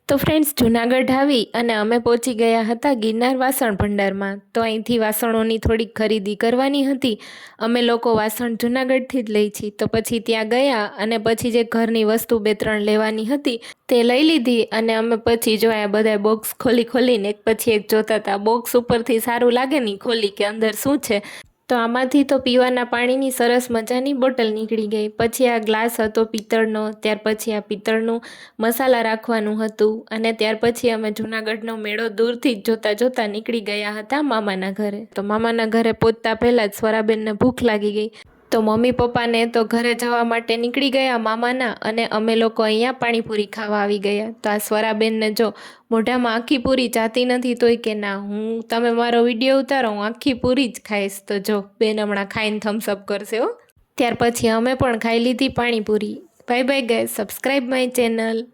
તો ફ્રેન્ડ્સ, જૂનાગઢ આવી અને અમે પહોંચી ગયા હતા ગિરનાર વાસણ ભંડારમાં. તો અહીંથી વાસણોની થોડીક ખરીદી કરવાની હતી. અમે લોકો વાસણ જૂનાગઢથી જ લઈ છીએ. તો પછી ત્યાં ગયા અને પછી જે ઘરની વસ્તુ 2-3 લેવાની હતી તે લઈ લીધી. અને અમે પછી જો આ બધા બોક્સ ખોલીને એક પછી એક જોતા હતા. બોક્સ ઉપરથી સારું લાગે નહીં ખોલી કે અંદર શું છે. તો આમાંથી તો પીવાના પાણીની સરસ મજાની બોટલ નીકળી ગઈ. પછી આ ગ્લાસ હતો પિત્તળનો. ત્યાર પછી આ પિત્તળનું મસાલા રાખવાનું હતું. અને ત્યાર પછી અમે જૂનાગઢનો મેળો દૂરથી જ જોતા નીકળી ગયા હતા મામાના ઘરે. તો મામાના ઘરે પહોંચતા પહેલાં જ સ્વરાબેનને ભૂખ લાગી ગઈ. તો મમ્મી પપ્પાને તો ઘરે જવા માટે નીકળી ગયા મામાના, અને અમે લોકો અહીંયા પાણીપુરી ખાવા આવી ગયા. તો આ સ્વરાબેનને જો મોઢામાં આખી પૂરી જાતી નથી, તોય કે ના, તમે મારો વિડીયો ઉતારો, હું આખી પૂરી જ ખાઈશ. તો જો બેન હમણાં ખાઈને થમ્સઅપ કરશે હો. ત્યાર પછી અમે પણ ખાઈ લીધી panipuri. Bye bye guys, subscribe my channel.